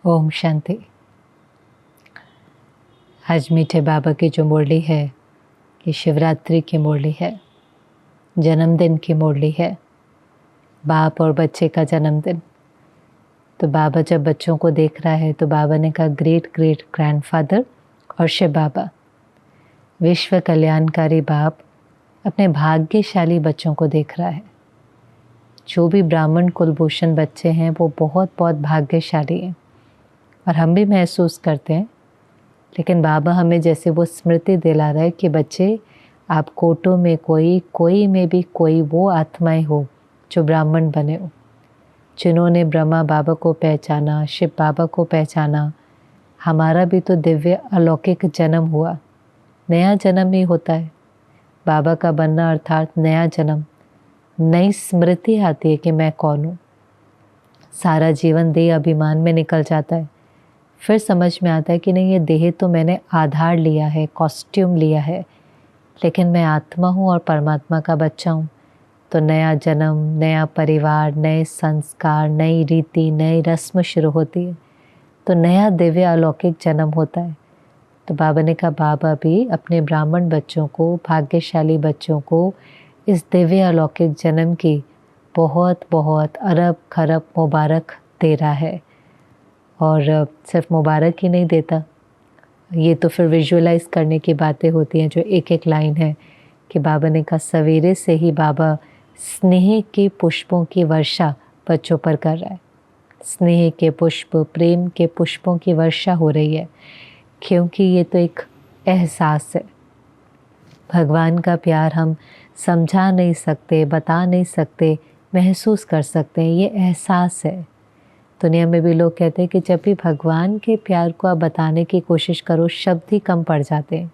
ओम शांति। आज मीठे बाबा की जो मुरली है ये शिवरात्रि की मुरली है, जन्मदिन की मुरली है, बाप और बच्चे का जन्मदिन। तो बाबा जब बच्चों को देख रहा है तो बाबा ने कहा ग्रेट ग्रेट ग्रैंडफादर और शिव बाबा, विश्व कल्याणकारी बाप अपने भाग्यशाली बच्चों को देख रहा है। जो भी ब्राह्मण कुलभूषण बच्चे हैं वो बहुत बहुत भाग्यशाली हैं और हम भी महसूस करते हैं। लेकिन बाबा हमें जैसे वो स्मृति दिला रहा है कि बच्चे, आप कोटों में कोई में भी कोई वो आत्माएं हो जो ब्राह्मण बने हो, जिन्होंने ब्रह्मा बाबा को पहचाना, शिव बाबा को पहचाना। हमारा भी तो दिव्य अलौकिक जन्म हुआ, नया जन्म ही होता है बाबा का बनना, अर्थात नया जन्म, नई स्मृति आती है कि मैं कौन हूँ। सारा जीवन देह अभिमान में निकल जाता है, फिर समझ में आता है कि नहीं, ये देह तो मैंने आधार लिया है, कॉस्ट्यूम लिया है, लेकिन मैं आत्मा हूँ और परमात्मा का बच्चा हूँ। तो नया जन्म, नया परिवार, नए संस्कार, नई रीति, नई रस्म शुरू होती है, तो नया दिव्य अलौकिक जन्म होता है। तो बाबा ने कहा बाबा भी अपने ब्राह्मण बच्चों को, भाग्यशाली बच्चों को इस दिव्य अलौकिक जन्म की बहुत बहुत अरब खरब मुबारक दे रहा है। और सिर्फ मुबारक ही नहीं देता, ये तो फिर विजुअलाइज करने की बातें होती हैं जो एक एक लाइन है कि बाबा ने कहा सवेरे से ही बाबा स्नेह के पुष्पों की वर्षा बच्चों पर कर रहा है। स्नेह के पुष्प, प्रेम के पुष्पों की वर्षा हो रही है, क्योंकि ये तो एक एहसास है। भगवान का प्यार हम समझा नहीं सकते, बता नहीं सकते, महसूस कर सकते हैं, ये एहसास है। दुनिया में भी लोग कहते हैं कि जब भी भगवान के प्यार को आप बताने की कोशिश करो, शब्द ही कम पड़ जाते हैं।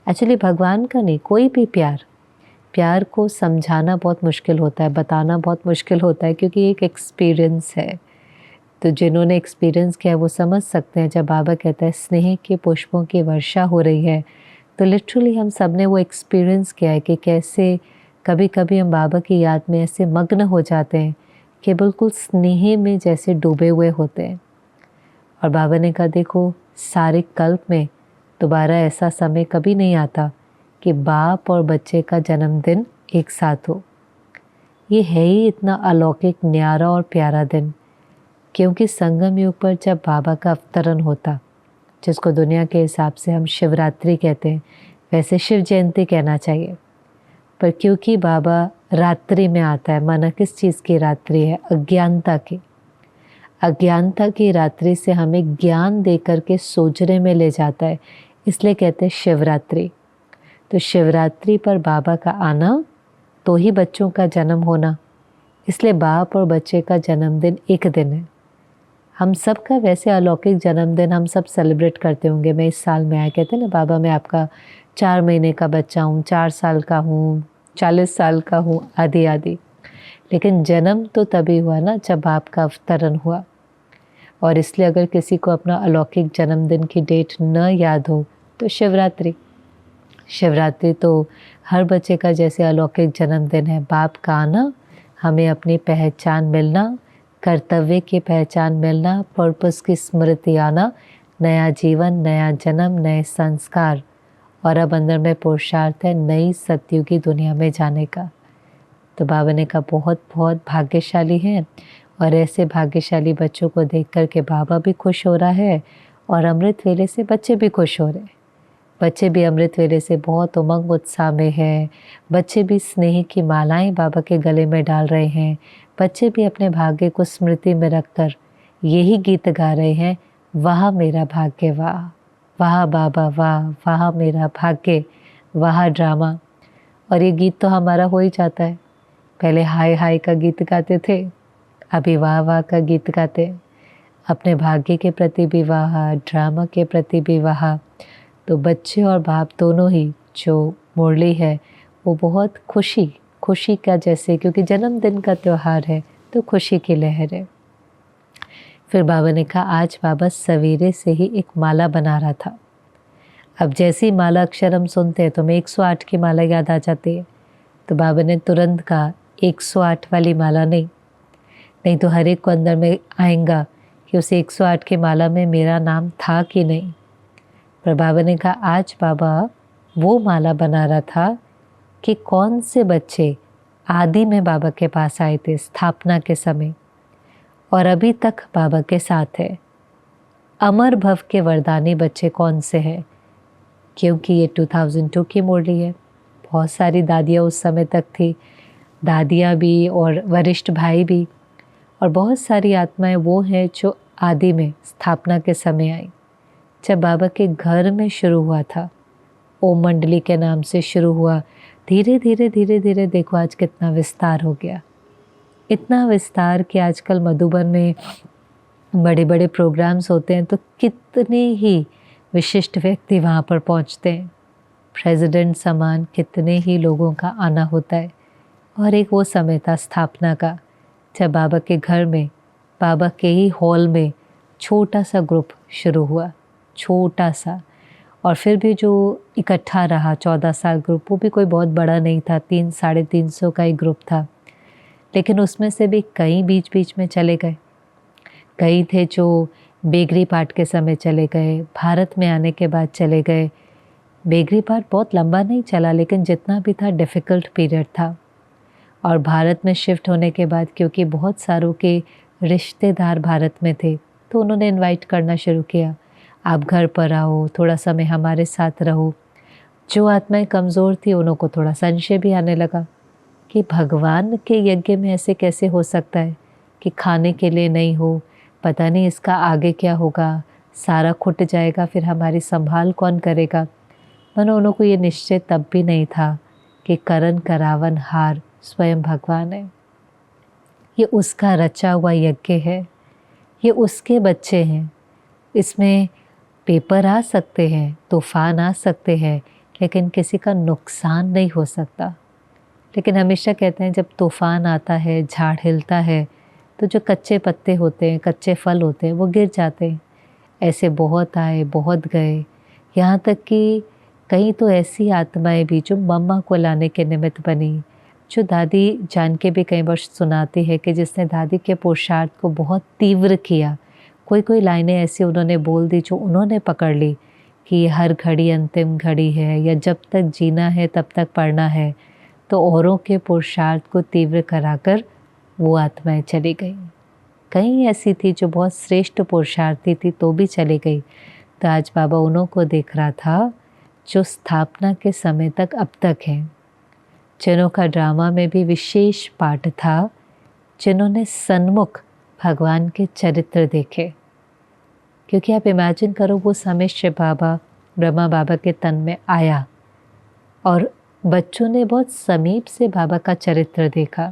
एक्चुअली भगवान का नहीं, कोई भी प्यार को समझाना बहुत मुश्किल होता है, बताना बहुत मुश्किल होता है, क्योंकि एक एक्सपीरियंस है। तो जिन्होंने एक्सपीरियंस किया है वो समझ सकते हैं। जब बाबा कहता है स्नेह के पुष्पों की वर्षा हो रही है, तो लिटरली हम सब ने वो एक्सपीरियंस किया है कि कैसे कभी कभी हम बाबा की याद में ऐसे मग्न हो जाते हैं कि बिल्कुल स्नेह में जैसे डूबे हुए होते हैं। और बाबा ने कहा देखो, सारे कल्प में दोबारा ऐसा समय कभी नहीं आता कि बाप और बच्चे का जन्मदिन एक साथ हो। ये है ही इतना अलौकिक, न्यारा और प्यारा दिन, क्योंकि संगम युग पर जब बाबा का अवतरण होता, जिसको दुनिया के हिसाब से हम शिवरात्रि कहते हैं, वैसे शिव जयंती कहना चाहिए, पर क्योंकि बाबा रात्रि में आता है, माना किस चीज़ की रात्रि है? अज्ञानता की। अज्ञानता की रात्रि से हमें ज्ञान देकर के सोचने में ले जाता है, इसलिए कहते हैं शिवरात्रि। तो शिवरात्रि पर बाबा का आना तो ही बच्चों का जन्म होना, इसलिए बाप और बच्चे का जन्मदिन एक दिन है। हम सब का वैसे अलौकिक जन्मदिन हम सब सेलिब्रेट करते होंगे। मैं इस साल में आया, कहते हैं ना बाबा मैं आपका 4 महीने का बच्चा हूँ, 4 साल का हूँ, 40 साल का हूँ, आदि आदि। लेकिन जन्म तो तभी हुआ ना जब बाप का अवतरण हुआ। और इसलिए अगर किसी को अपना अलौकिक जन्मदिन की डेट न याद हो तो शिवरात्रि तो हर बच्चे का जैसे अलौकिक जन्मदिन है। बाप का आना, हमें अपनी पहचान मिलना, कर्तव्य की पहचान मिलना, पर्पस की स्मृति आना, नया जीवन, नया जन्म, नए संस्कार, और अब अंदर में पुरुषार्थ है नई सतयुगी दुनिया में जाने का। तो बाबा ने कहा बहुत बहुत भाग्यशाली हैं, और ऐसे भाग्यशाली बच्चों को देख कर के बाबा भी खुश हो रहा है और अमृत वेले से बच्चे भी खुश हो रहे हैं। बच्चे भी अमृत वेले से बहुत उमंग उत्साह में है। बच्चे भी स्नेह की मालाएं बाबा के गले में डाल रहे हैं। बच्चे भी अपने भाग्य को स्मृति में रखकर यही गीत गा रहे हैं, वाह मेरा भाग्य वाह, वाह बाबा वाह, वाह मेरा भाग्य, वाह ड्रामा। और ये गीत तो हमारा हो ही जाता है। पहले हाय हाय का गीत गाते थे, अभी वाह वाह का गीत गाते हैं। अपने भाग्य के प्रति भी वाह, ड्रामा के प्रति भी वाह। तो बच्चे और बाप दोनों ही जो मुरली है वो बहुत खुशी का जैसे, क्योंकि जन्मदिन का त्यौहार है तो खुशी की लहर है। फिर बाबा ने कहा आज बाबा सवेरे से ही एक माला बना रहा था। अब जैसी माला अक्षर हम सुनते हैं तो हमें 108 की माला याद आ जाती है। तो बाबा ने तुरंत कहा 108 वाली माला नहीं तो हर एक को अंदर में आएगा कि उस 108 की माला में मेरा नाम था कि नहीं। पर बाबा ने कहा आज बाबा वो माला बना रहा था कि कौन से बच्चे आदि में बाबा के पास आए थे स्थापना के समय और अभी तक बाबा के साथ है। अमर भव के वरदानी बच्चे कौन से हैं, क्योंकि ये 2002 की मुरली है। बहुत सारी दादियाँ उस समय तक थी, दादियाँ भी और वरिष्ठ भाई भी, और बहुत सारी आत्माएं वो हैं जो आदि में स्थापना के समय आई, जब बाबा के घर में शुरू हुआ था। ओम मंडली के नाम से शुरू हुआ, धीरे धीरे धीरे धीरे देखो आज कितना विस्तार हो गया। इतना विस्तार कि आजकल मधुबन में बड़े बड़े प्रोग्राम्स होते हैं तो कितने ही विशिष्ट व्यक्ति वहाँ पर पहुँचते हैं। प्रेसिडेंट समान कितने ही लोगों का आना होता है। और एक वो समय था स्थापना का, जब बाबा के घर में, बाबा के ही हॉल में छोटा सा ग्रुप शुरू हुआ, छोटा सा। और फिर भी जो इकट्ठा रहा 14 साल ग्रुप, वो भी कोई बहुत बड़ा नहीं था, 300-350 का ही ग्रुप था। लेकिन उसमें से भी कई बीच बीच में चले गए। कई थे जो बेगरी पाठ के समय चले गए, भारत में आने के बाद चले गए। बेगरी पाठ बहुत लंबा नहीं चला, लेकिन जितना भी था डिफ़िकल्ट पीरियड था। और भारत में शिफ्ट होने के बाद, क्योंकि बहुत सारों के रिश्तेदार भारत में थे, तो उन्होंने इनवाइट करना शुरू किया, आप घर पर आओ, थोड़ा समय हमारे साथ रहो। जो आत्माएं कमज़ोर थी उन्हों को थोड़ा संशय भी आने लगा कि भगवान के यज्ञ में ऐसे कैसे हो सकता है कि खाने के लिए नहीं हो, पता नहीं इसका आगे क्या होगा, सारा खुट जाएगा, फिर हमारी संभाल कौन करेगा। मनो उन्हों को ये निश्चय तब भी नहीं था कि करण करावन हार स्वयं भगवान है। ये उसका रचा हुआ यज्ञ है, ये उसके बच्चे हैं। इसमें पेपर आ सकते हैं, तूफान आ सकते हैं, लेकिन किसी का नुकसान नहीं हो सकता। लेकिन हमेशा कहते हैं जब तूफान आता है, झाड़ हिलता है, तो जो कच्चे पत्ते होते हैं, कच्चे फल होते हैं, वो गिर जाते हैं। ऐसे बहुत आए, बहुत गए, यहाँ तक कि कई तो ऐसी आत्माएं भी जो मम्मा को लाने के निमित्त बनी, जो दादी जान के भी कई बार सुनाती है कि जिसने दादी के पुरुषार्थ को बहुत तीव्र किया। कोई कोई लाइनें ऐसी उन्होंने बोल दी जो उन्होंने पकड़ ली कि हर घड़ी अंतिम घड़ी है, या जब तक जीना है तब तक पढ़ना है, तो औरों के पुरुषार्थ को तीव्र कराकर वो आत्माएं चली गई। कई ऐसी थी जो बहुत श्रेष्ठ पुरुषार्थी थी तो भी चली गई। तो आज बाबा उन्हों को देख रहा था जो स्थापना के समय तक अब तक हैं, जिन्हों का ड्रामा में भी विशेष पाठ था, जिन्होंने सन्मुख भगवान के चरित्र देखे। क्योंकि आप इमेजिन करो वो समय शिव बाबा ब्रह्मा बाबा के तन में आया और बच्चों ने बहुत समीप से बाबा का चरित्र देखा।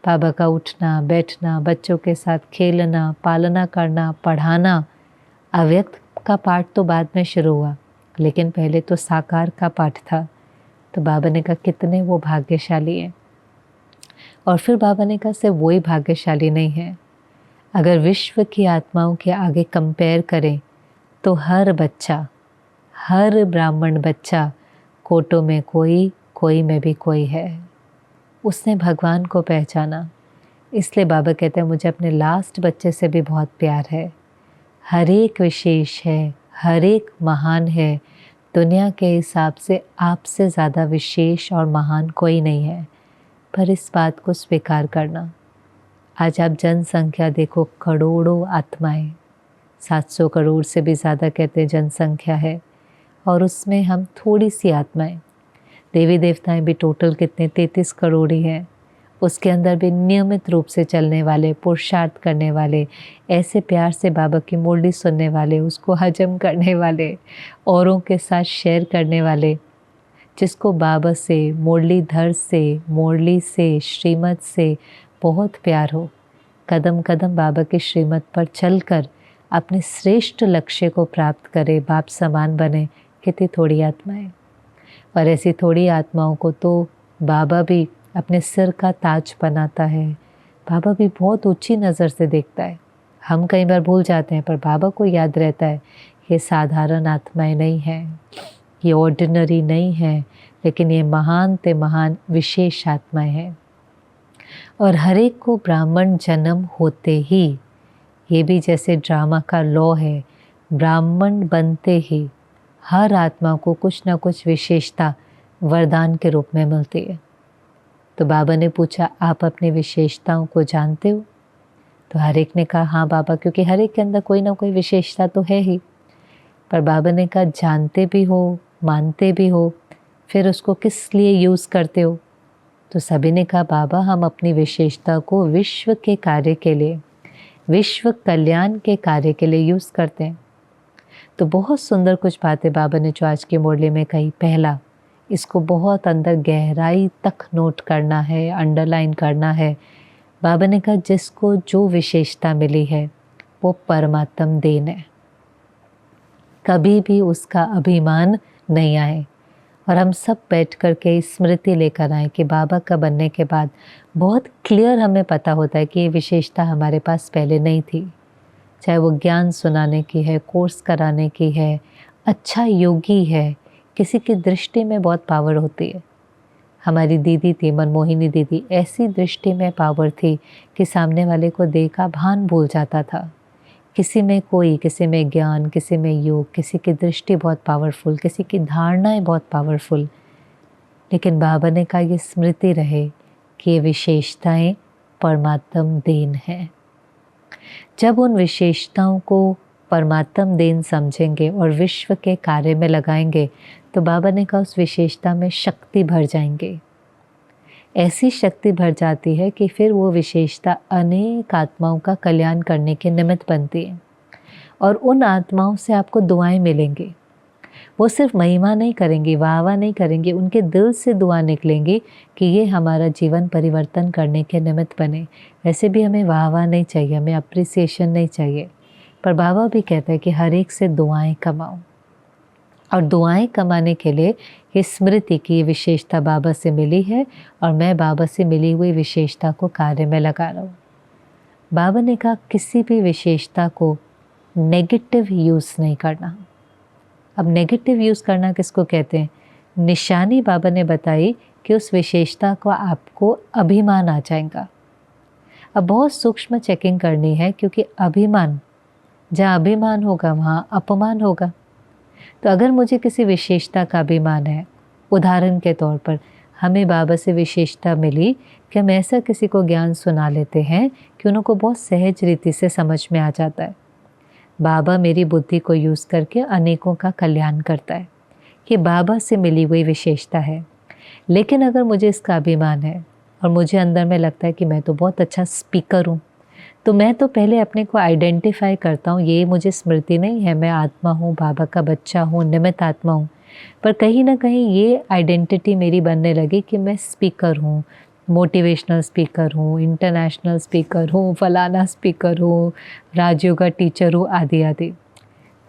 बाबा का उठना बैठना, बच्चों के साथ खेलना, पालना करना, पढ़ाना। अव्यक्त का पाठ तो बाद में शुरू हुआ, लेकिन पहले तो साकार का पाठ था। तो बाबा ने कहा कितने वो भाग्यशाली हैं। और फिर बाबा ने कहा सिर्फ वही भाग्यशाली नहीं है, अगर विश्व की आत्माओं के आगे कंपेयर करें तो हर बच्चा, हर ब्राह्मण बच्चा कोटों में कोई, कोई में भी कोई है। उसने भगवान को पहचाना। इसलिए बाबा कहते हैं मुझे अपने लास्ट बच्चे से भी बहुत प्यार है। हर एक विशेष है, हर एक महान है। दुनिया के हिसाब से आपसे ज़्यादा विशेष और महान कोई नहीं है, पर इस बात को स्वीकार करना। आज आप जनसंख्या देखो, करोड़ों आत्माएं, 700 करोड़ से भी ज़्यादा कहते हैं जनसंख्या है, और उसमें हम थोड़ी सी आत्माएं। देवी देवताएं भी टोटल कितने 33 करोड़ ही हैं। उसके अंदर भी नियमित रूप से चलने वाले, पुरुषार्थ करने वाले, ऐसे प्यार से बाबा की मुरली सुनने वाले, उसको हजम करने वाले, औरों के साथ शेयर करने वाले, जिसको बाबा से, मुरलीधर से, मुरली से, श्रीमत से बहुत प्यार हो, कदम कदम बाबा के श्रीमत पर चलकर अपने श्रेष्ठ लक्ष्य को प्राप्त करे, बाप समान बने। कितनी थोड़ी आत्माएं। और ऐसी थोड़ी आत्माओं को तो बाबा भी अपने सिर का ताज बनाता है। बाबा भी बहुत ऊंची नज़र से देखता है। हम कई बार भूल जाते हैं, पर बाबा को याद रहता है ये साधारण आत्माएं नहीं हैं, ये ऑर्डिनरी नहीं है, लेकिन ये महान ते महान विशेष आत्माएं हैं। और हर एक को ब्राह्मण जन्म होते ही ये भी जैसे ड्रामा का लॉ है, ब्राह्मण बनते ही हर आत्मा को कुछ ना कुछ विशेषता वरदान के रूप में मिलती है। तो बाबा ने पूछा, आप अपनी विशेषताओं को जानते हो? तो हर एक ने कहा, हाँ बाबा, क्योंकि हर एक के अंदर कोई ना कोई विशेषता तो है ही। पर बाबा ने कहा, जानते भी हो, मानते भी हो, फिर उसको किस लिए यूज़ करते हो? तो सभी ने कहा, बाबा हम अपनी विशेषता को विश्व के कार्य के लिए, विश्व कल्याण के कार्य के लिए यूज़ करते हैं। तो बहुत सुंदर कुछ बातें बाबा ने जो आज की मुरली में कही। पहला, इसको बहुत अंदर गहराई तक नोट करना है, अंडरलाइन करना है। बाबा ने कहा, जिसको जो विशेषता मिली है वो परमात्म देन है, कभी भी उसका अभिमान नहीं आए। और हम सब बैठ कर के स्मृति लेकर आए कि बाबा का बनने के बाद बहुत क्लियर हमें पता होता है कि ये विशेषता हमारे पास पहले नहीं थी। चाहे वो ज्ञान सुनाने की है, कोर्स कराने की है, अच्छा योगी है, किसी की दृष्टि में बहुत पावर होती है। हमारी दीदी थी मनमोहिनी दीदी, ऐसी दृष्टि में पावर थी कि सामने वाले को देखा भान भूल जाता था। किसी में कोई, किसी में ज्ञान, किसी में योग, किसी की दृष्टि बहुत पावरफुल, किसी की धारणाएं बहुत पावरफुल। लेकिन बाबा ने कहा, ये स्मृति रहे कि ये विशेषताएं परमात्म देन है। जब उन विशेषताओं को परमात्म देन समझेंगे और विश्व के कार्य में लगाएंगे तो बाबा ने कहा उस विशेषता में शक्ति भर जाएंगे। ऐसी शक्ति भर जाती है कि फिर वो विशेषता अनेक आत्माओं का कल्याण करने के निमित्त बनती है। और उन आत्माओं से आपको दुआएं मिलेंगी। वो सिर्फ महिमा नहीं करेंगी, वाह वाह नहीं करेंगी, उनके दिल से दुआ निकलेंगी कि ये हमारा जीवन परिवर्तन करने के निमित्त बने। वैसे भी हमें वाह वाह नहीं चाहिए, हमें अप्रिसिएशन नहीं चाहिए, पर बाबा भी कहते हैं कि हर एक से दुआएं कमाओ। और दुआएं कमाने के लिए ये स्मृति की विशेषता बाबा से मिली है और मैं बाबा से मिली हुई विशेषता को कार्य में लगा रहा हूँ। बाबा ने कहा किसी भी विशेषता को नेगेटिव यूज़ नहीं करना। अब नेगेटिव यूज़ करना किसको कहते हैं? निशानी बाबा ने बताई कि उस विशेषता को आपको अभिमान आ जाएगा। अब बहुत सूक्ष्म चेकिंग करनी है, क्योंकि अभिमान, जहाँ अभिमान होगा वहाँ अपमान होगा। तो अगर मुझे किसी विशेषता का अभिमान है, उदाहरण के तौर पर हमें बाबा से विशेषता मिली कि हम ऐसा किसी को ज्ञान सुना लेते हैं कि उनको बहुत सहज रीति से समझ में आ जाता है। बाबा मेरी बुद्धि को यूज़ करके अनेकों का कल्याण करता है, ये बाबा से मिली हुई विशेषता है। लेकिन अगर मुझे इसका अभिमान है और मुझे अंदर में लगता है कि मैं तो बहुत अच्छा स्पीकर हूँ, तो मैं तो पहले अपने को आइडेंटिफाई करता हूँ, ये मुझे स्मृति नहीं है, मैं आत्मा हूँ, बाबा का बच्चा हूँ, निमित्त आत्मा हूँ। पर कहीं ना कहीं ये आइडेंटिटी मेरी बनने लगी कि मैं स्पीकर हूँ, मोटिवेशनल स्पीकर हूँ, इंटरनेशनल स्पीकर हूँ, फलाना स्पीकर हूँ, राजयोगा टीचर हूँ, आदि आदि।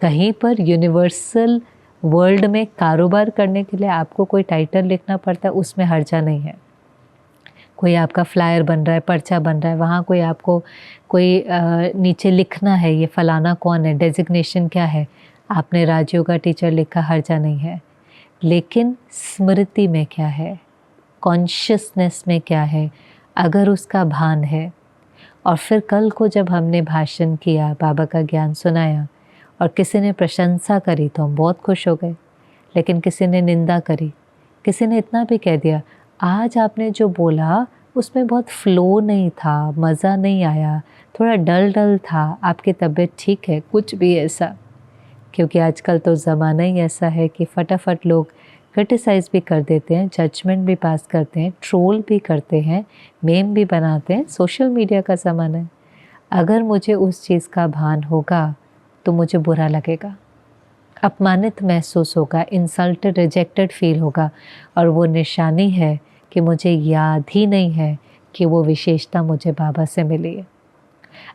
कहीं पर यूनिवर्सल वर्ल्ड में कारोबार करने के लिए आपको कोई टाइटल लिखना पड़ता है, उसमें हर्जा नहीं है। कोई आपका फ्लायर बन रहा है, पर्चा बन रहा है, वहाँ कोई आपको कोई नीचे लिखना है ये फलाना कौन है, डेजिग्नेशन क्या है, आपने राजयोगा टीचर लिखा, हर्जा नहीं है। लेकिन स्मृति में क्या है, कॉन्शियसनेस में क्या है, अगर उसका भान है। और फिर कल को जब हमने भाषण किया, बाबा का ज्ञान सुनाया और किसी ने प्रशंसा करी तो हम बहुत खुश हो गए। लेकिन किसी ने निंदा करी, किसी ने इतना भी कह दिया आज आपने जो बोला उसमें बहुत फ्लो नहीं था, मज़ा नहीं आया, थोड़ा डल डल था, आपकी तबीयत ठीक है, कुछ भी ऐसा। क्योंकि आजकल तो ज़माना ही ऐसा है कि फटाफट लोग क्रिटिसाइज़ भी कर देते हैं, जजमेंट भी पास करते हैं, ट्रोल भी करते हैं, मेम भी बनाते हैं। सोशल मीडिया का ज़माना है। अगर मुझे उस चीज़ का भान होगा तो मुझे बुरा लगेगा, अपमानित महसूस होगा, इंसल्टेड, रिजेक्टेड फील होगा। और वो निशानी है कि मुझे याद ही नहीं है कि वो विशेषता मुझे बाबा से मिली है।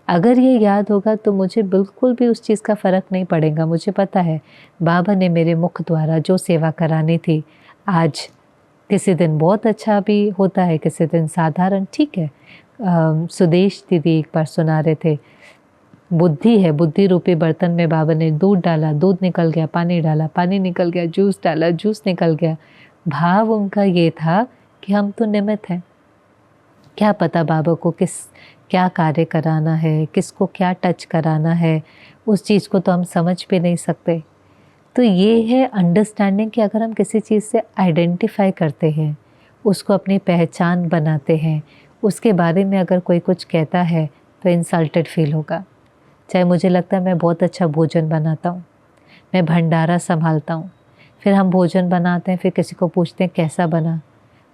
अगर ये याद होगा तो मुझे बिल्कुल भी उस चीज़ का फ़र्क नहीं पड़ेगा। मुझे पता है बाबा ने मेरे मुख द्वारा जो सेवा करानी थी, आज किसी दिन बहुत अच्छा भी होता है, किसी दिन साधारण, ठीक है। सुदेश दीदी एक बार सुना रहे थे, बुद्धि है, बुद्धि रूपी बर्तन में बाबा ने दूध डाला, दूध निकल गया, पानी डाला, पानी निकल गया, जूस डाला, जूस निकल गया। भाव उनका ये था कि हम तो निमित्त हैं, क्या पता बाबा को क्या कार्य कराना है, किसको क्या टच कराना है, उस चीज़ को तो हम समझ भी नहीं सकते। तो ये है अंडरस्टैंडिंग कि अगर हम किसी चीज़ से आइडेंटिफाई करते हैं, उसको अपनी पहचान बनाते हैं, उसके बारे में अगर कोई कुछ कहता है तो इंसल्टेड फील होगा। चाहे मुझे लगता है मैं बहुत अच्छा भोजन बनाता हूँ, मैं भंडारा संभालता हूँ, फिर हम भोजन बनाते हैं, फिर किसी को पूछते हैं कैसा बना,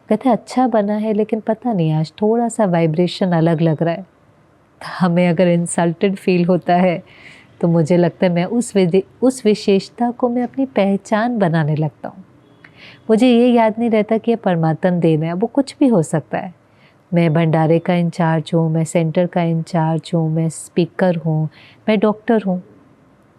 कहते हैं अच्छा बना है लेकिन पता नहीं आज थोड़ा सा वाइब्रेशन अलग लग रहा है। तो हमें अगर इंसल्टेड फील होता है तो मुझे लगता है मैं उस विशेषता को मैं अपनी पहचान बनाने लगता हूँ। मुझे ये याद नहीं रहता कि ये परमात्म देन है, वो कुछ भी हो सकता है। मैं भंडारे का इंचार्ज हूँ, मैं सेंटर का इंचार्ज हूँ, मैं स्पीकर हूँ, मैं डॉक्टर हूँ,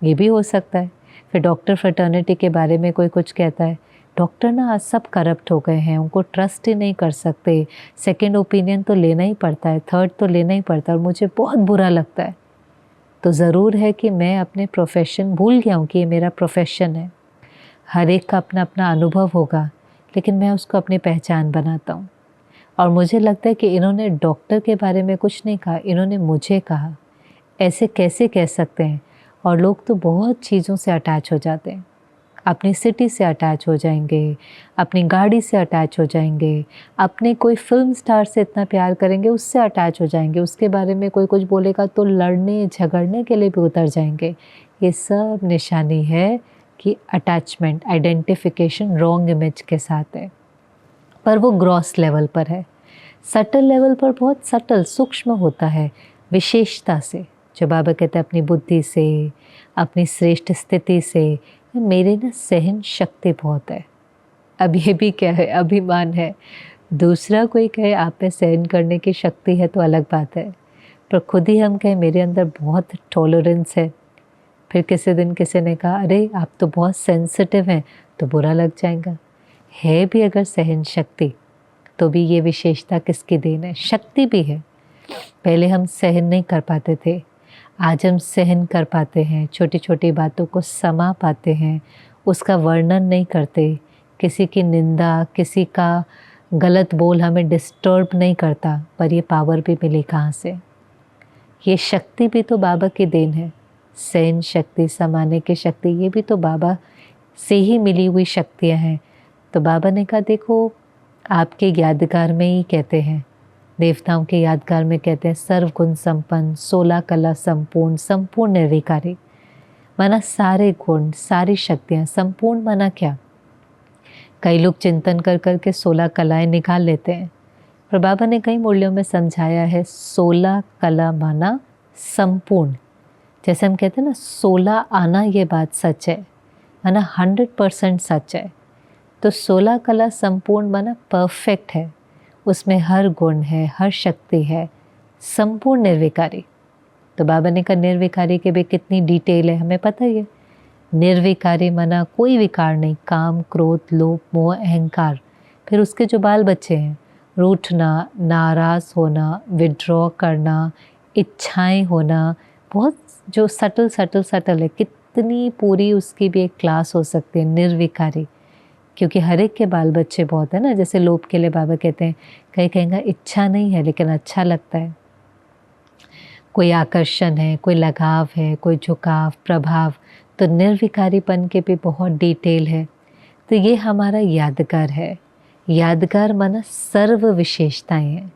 ये भी हो सकता है। फिर डॉक्टर फ्रेटर्निटी के बारे में कोई कुछ कहता है, डॉक्टर ना आज सब करप्ट हो गए हैं, उनको ट्रस्ट ही नहीं कर सकते, सेकंड ओपिनियन तो लेना ही पड़ता है, थर्ड तो लेना ही पड़ता है, और मुझे बहुत बुरा लगता है। तो ज़रूर है कि मैं अपने प्रोफेशन भूल गया हूँ कि ये मेरा प्रोफेशन है। हर एक का अपना अपना अनुभव होगा, लेकिन मैं उसको अपनी पहचान बनाता हूँ। और मुझे लगता है कि इन्होंने डॉक्टर के बारे में कुछ नहीं कहा, इन्होंने मुझे कहा। ऐसे कैसे कह सकते हैं? और लोग तो बहुत चीज़ों से अटैच हो जाते हैं, अपनी सिटी से अटैच हो जाएंगे, अपनी गाड़ी से अटैच हो जाएंगे, अपने कोई फिल्म स्टार से इतना प्यार करेंगे उससे अटैच हो जाएंगे, उसके बारे में कोई कुछ बोलेगा तो लड़ने झगड़ने के लिए भी उतर जाएंगे। ये सब निशानी है कि अटैचमेंट, आइडेंटिफिकेशन रॉन्ग इमेज के साथ है। पर वो ग्रॉस लेवल पर है। सटल लेवल पर बहुत सटल सूक्ष्म होता है, विशेषता से। जो बाबा कहते हैं अपनी बुद्धि से, अपनी श्रेष्ठ स्थिति से, मेरे ना सहन शक्ति बहुत है। अब ये भी क्या है, अभिमान है। दूसरा कोई कहे आप में सहन करने की शक्ति है तो अलग बात है, पर खुद ही हम कहें मेरे अंदर बहुत टॉलरेंस है। फिर किसी दिन किसी ने कहा अरे आप तो बहुत सेंसिटिव हैं, तो बुरा लग जाएगा। है भी अगर सहन शक्ति तो भी ये विशेषता किसकी देन है? शक्ति भी है। पहले हम सहन नहीं कर पाते थे, आज हम सहन कर पाते हैं, छोटी छोटी बातों को समा पाते हैं, उसका वर्णन नहीं करते, किसी की निंदा, किसी का गलत बोल हमें डिस्टर्ब नहीं करता। पर ये पावर भी मिली कहाँ से? ये शक्ति भी तो बाबा की देन है। सहन शक्ति, समाने की शक्ति, ये भी तो बाबा से ही मिली हुई शक्तियाँ हैं। तो बाबा ने कहा देखो, आपके यादगार में ही कहते हैं, देवताओं के यादगार में कहते हैं सर्व गुण संपन्न, 16 कला संपूर्ण, संपूर्ण निर्विकारी। माना सारे गुण, सारी शक्तियाँ संपूर्ण। माना क्या? कई लोग चिंतन कर कर के 16 कलाएं निकाल लेते हैं, पर बाबा ने कई मूल्यों में समझाया है 16 कला माना संपूर्ण। जैसे हम कहते हैं ना 16 आना, ये बात सच है, माना 100% सच है। तो 16 कला संपूर्ण माना परफेक्ट है, उसमें हर गुण है, हर शक्ति है, संपूर्ण निर्विकारी। तो बाबा ने कहा निर्विकारी के भी कितनी डिटेल है, हमें पता ही है। निर्विकारी माना कोई विकार नहीं, काम, क्रोध, लोभ, मोह, अहंकार। फिर उसके जो बाल बच्चे हैं, रूठना, नाराज़ होना, विड्रॉ करना, इच्छाएं होना, बहुत जो सटल सटल सटल है, कितनी पूरी उसकी भी एक क्लास हो सकती है निर्विकारी। क्योंकि हर एक के बाल बच्चे बहुत है ना। जैसे लोभ के लिए बाबा कहते हैं, कहीं कहेंगे इच्छा नहीं है लेकिन अच्छा लगता है, कोई आकर्षण है, कोई लगाव है, कोई झुकाव, प्रभाव। तो निर्विकारीपन के भी बहुत डिटेल है। तो ये हमारा यादगार है। यादगार माना सर्व विशेषताएं हैं।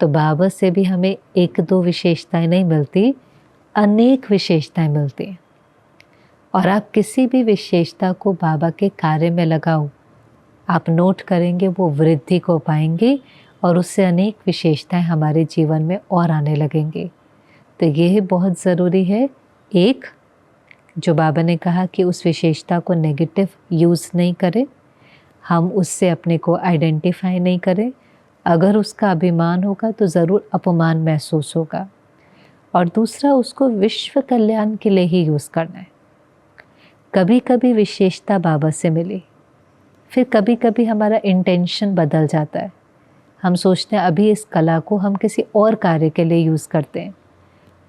तो बाबा से भी हमें एक दो विशेषताएं नहीं मिलती, अनेक विशेषताएं मिलती हैं। और आप किसी भी विशेषता को बाबा के कार्य में लगाओ, आप नोट करेंगे वो वृद्धि को पाएंगे और उससे अनेक विशेषताएं हमारे जीवन में और आने लगेंगी। तो यह बहुत ज़रूरी है। एक, जो बाबा ने कहा कि उस विशेषता को नेगेटिव यूज़ नहीं करें, हम उससे अपने को आइडेंटिफाई नहीं करें। अगर उसका अभिमान होगा तो ज़रूर अपमान महसूस होगा। और दूसरा, उसको विश्व कल्याण के लिए ही यूज़ करना है। कभी कभी विशेषता बाबा से मिली, फिर कभी कभी हमारा इंटेंशन बदल जाता है। हम सोचते हैं अभी इस कला को हम किसी और कार्य के लिए यूज़ करते हैं,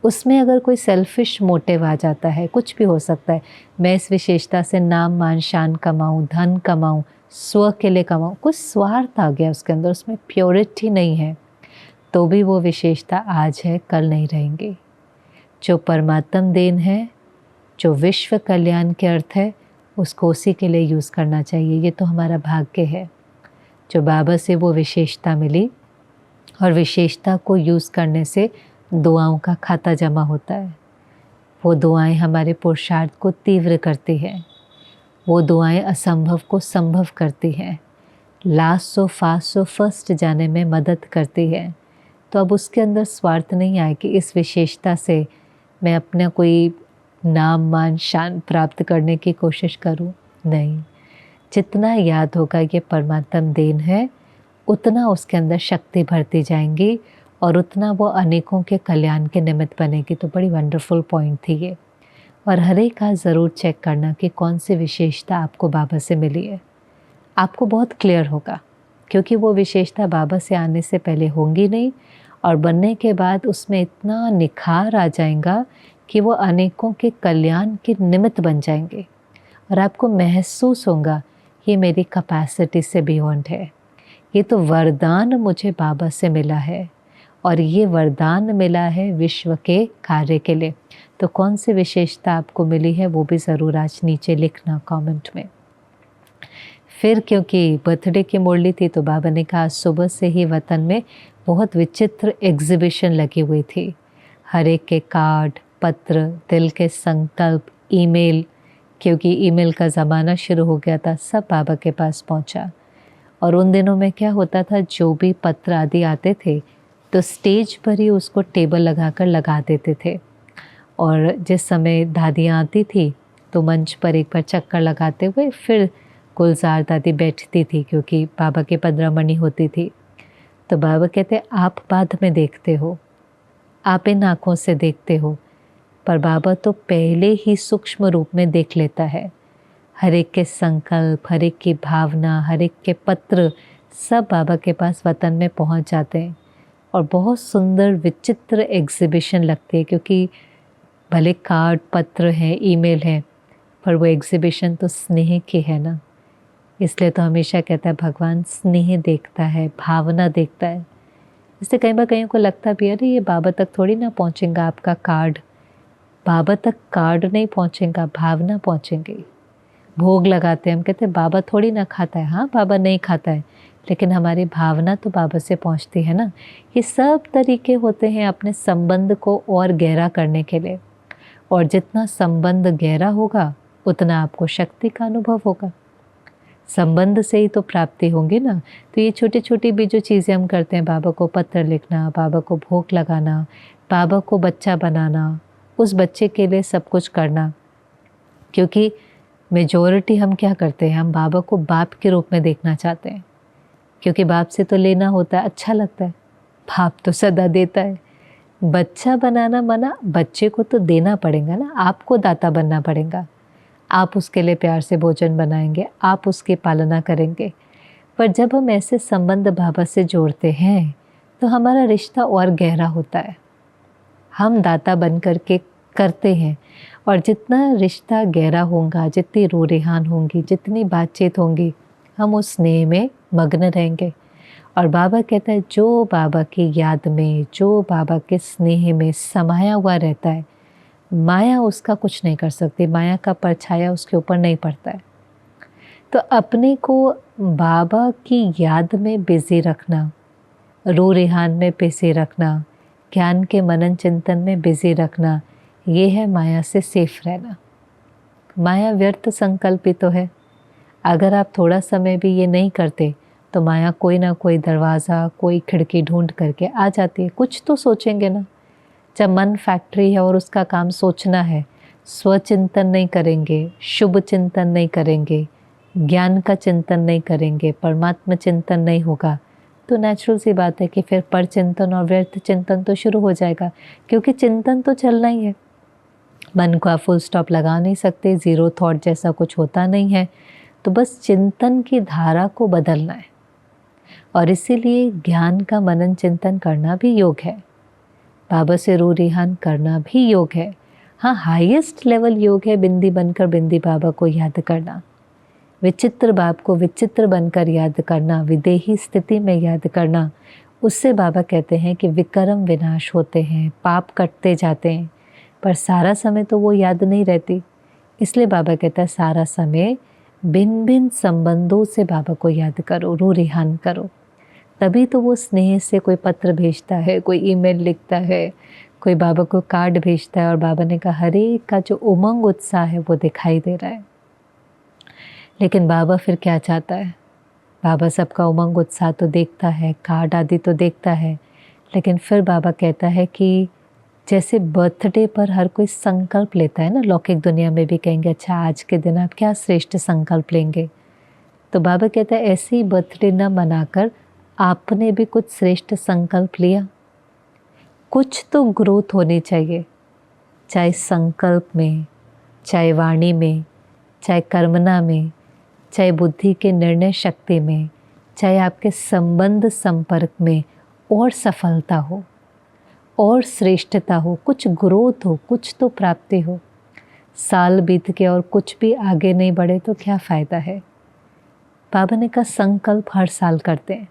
उसमें अगर कोई सेल्फिश मोटिव आ जाता है, कुछ भी हो सकता है, मैं इस विशेषता से नाम मान शान कमाऊं, धन कमाऊं, स्व के लिए कमाऊं, कुछ स्वार्थ आ गया उसके अंदर, उसमें प्योरिटी नहीं है, तो भी वो विशेषता आज है, कल नहीं रहेंगी। जो परमात्म देन है, जो विश्व कल्याण के अर्थ है, उसको उसी के लिए यूज़ करना चाहिए। ये तो हमारा भाग्य है जो बाबा से वो विशेषता मिली, और विशेषता को यूज़ करने से दुआओं का खाता जमा होता है। वो दुआएं हमारे पुरुषार्थ को तीव्र करती हैं, वो दुआएं असंभव को संभव करती हैं, last so fast so first जाने में मदद करती है। तो अब उसके अंदर स्वार्थ नहीं आए कि इस विशेषता से मैं अपना कोई नाम मान शान प्राप्त करने की कोशिश करूं। नहीं, जितना याद होगा ये परमात्म देन है, उतना उसके अंदर शक्ति भरती जाएंगी और उतना वो अनेकों के कल्याण के निमित्त बनेगी। तो बड़ी वंडरफुल पॉइंट थी ये। और हर एक का ज़रूर चेक करना कि कौन सी विशेषता आपको बाबा से मिली है। आपको बहुत क्लियर होगा, क्योंकि वो विशेषता बाबा से आने से पहले होंगी नहीं, और बनने के बाद उसमें इतना निखार आ जाएगा कि वो अनेकों के कल्याण के निमित्त बन जाएंगे। और आपको महसूस होगा ये मेरी कैपेसिटी से बियॉन्ड है, ये तो वरदान मुझे बाबा से मिला है, और ये वरदान मिला है विश्व के कार्य के लिए। तो कौन सी विशेषता आपको मिली है वो भी ज़रूर आज नीचे लिखना कमेंट में। फिर क्योंकि बर्थडे की मुरली थी तो बाबा ने कहा सुबह से ही वतन में बहुत विचित्र एग्जीबिशन लगी हुई थी। हर एक के कार्ड, पत्र, दिल के संकल्प, ईमेल, क्योंकि ईमेल का ज़माना शुरू हो गया था, सब बाबा के पास पहुंचा। और उन दिनों में क्या होता था, जो भी पत्र आदि आते थे तो स्टेज पर ही उसको टेबल लगाकर लगा देते थे। और जिस समय दादियाँ आती थी तो मंच पर एक बार चक्कर लगाते हुए फिर गुलजार दादी बैठती थी, क्योंकि बाबा की 15 मणि होती थी। तो बाबा कहते आप बाद में देखते हो, आप इन आँखों से देखते हो, पर बाबा तो पहले ही सूक्ष्म रूप में देख लेता है। हर एक के संकल्प, हर एक की भावना, हर एक के पत्र सब बाबा के पास वतन में पहुंच जाते हैं। और बहुत सुंदर विचित्र एग्जीबिशन लगती है, क्योंकि भले कार्ड, पत्र हैं, ईमेल हैं, पर वो एग्जीबिशन तो स्नेह की है ना। इसलिए तो हमेशा कहता है भगवान स्नेह देखता है, भावना देखता है। इससे कई बार कईयों को लगता भी अरे ये बाबा तक थोड़ी ना पहुंचेगा आपका कार्ड। बाबा तक कार्ड नहीं पहुंचेगा, भावना पहुंचेंगी। भोग लगाते हैं, हम कहते हैं बाबा थोड़ी ना खाता है। हाँ, बाबा नहीं खाता है, लेकिन हमारी भावना तो बाबा से पहुंचती है ना। ये सब तरीके होते हैं अपने संबंध को और गहरा करने के लिए। और जितना संबंध गहरा होगा उतना आपको शक्ति का अनुभव होगा। संबंध से ही तो प्राप्ति होंगी ना। तो ये छोटी छोटी भी जो चीज़ें हम करते हैं, बाबा को पत्र लिखना, बाबा को भोग लगाना, बाबा को बच्चा बनाना, उस बच्चे के लिए सब कुछ करना, क्योंकि मेजॉरिटी हम क्या करते हैं, हम बाबा को बाप के रूप में देखना चाहते हैं, क्योंकि बाप से तो लेना होता है, अच्छा लगता है, बाप तो सदा देता है। बच्चा बनाना माना बच्चे को तो देना पड़ेगा ना, आपको दाता बनना पड़ेगा। आप उसके लिए प्यार से भोजन बनाएंगे, आप उसकी पालना करेंगे। पर जब हम ऐसे संबंध बाबा से जोड़ते हैं तो हमारा रिश्ता और गहरा होता है। हम दाता बन करके करते हैं, और जितना रिश्ता गहरा होगा, जितनी रूह रेहान होंगी, जितनी बातचीत होंगी, हम उस स्नेह में मग्न रहेंगे। और बाबा कहता है जो बाबा की याद में, जो बाबा के स्नेह में समाया हुआ रहता है, माया उसका कुछ नहीं कर सकती, माया का परछाया उसके ऊपर नहीं पड़ता है। तो अपने को बाबा की याद में बिजी रखना, रूह रेहान में बिजी रखना, ज्ञान के मनन चिंतन में बिजी रखना, ये है माया से सेफ रहना। माया व्यर्थ संकल्पित तो है। अगर आप थोड़ा समय भी ये नहीं करते तो माया कोई ना कोई दरवाज़ा, कोई खिड़की ढूंढ करके आ जाती है। कुछ तो सोचेंगे ना। जब मन फैक्ट्री है और उसका काम सोचना है, स्वचिंतन नहीं करेंगे, शुभ चिंतन नहीं करेंगे, ज्ञान का चिंतन नहीं करेंगे, परमात्मा चिंतन नहीं होगा, तो नेचुरल सी बात है कि फिर पर चिंतन और व्यर्थ चिंतन तो शुरू हो जाएगा, क्योंकि चिंतन तो चलना ही है। मन को आप फुल स्टॉप लगा नहीं सकते, ज़ीरो थॉट जैसा कुछ होता नहीं है। तो बस चिंतन की धारा को बदलना है, और इसीलिए ज्ञान का मनन चिंतन करना भी योग है, बाबा से रूह रेहान करना भी योग है। हाँ, हाईएस्ट लेवल योग है बिंदी बनकर बिंदी बाबा को याद करना, विचित्र बाप को विचित्र बनकर याद करना, विदेही स्थिति में याद करना, उससे बाबा कहते हैं कि विकर्म विनाश होते हैं, पाप कटते जाते हैं, पर सारा समय तो वो याद नहीं रहती। इसलिए बाबा कहता है सारा समय भिन्न भिन्न संबंधों से बाबा को याद करो, रू रिहान करो। तभी तो वो स्नेह से कोई पत्र भेजता है, कोई ईमेल लिखता है, कोई बाबा को कार्ड भेजता है। और बाबा ने कहा हर एक का जो उमंग उत्साह है वो दिखाई दे रहा है। लेकिन बाबा फिर क्या चाहता है? बाबा सबका उमंग उत्साह तो देखता है, कार्ड आदि तो देखता है, लेकिन फिर बाबा कहता है कि जैसे बर्थडे पर हर कोई संकल्प लेता है ना, लौकिक दुनिया में भी कहेंगे अच्छा आज के दिन आप क्या श्रेष्ठ संकल्प लेंगे, तो बाबा कहता है ऐसे ही बर्थडे न मनाकर आपने भी कुछ श्रेष्ठ संकल्प लिया। कुछ तो ग्रोथ होनी चाहिए, चाहे संकल्प में, चाहे वाणी में, चाहे कर्मना में, चाहे बुद्धि के निर्णय शक्ति में, चाहे आपके संबंध संपर्क में और सफलता हो और श्रेष्ठता हो, कुछ ग्रोथ हो, कुछ तो प्राप्ति हो। साल बीत के और कुछ भी आगे नहीं बढ़े तो क्या फ़ायदा है। बाबा ने कहा संकल्प हर साल करते हैं,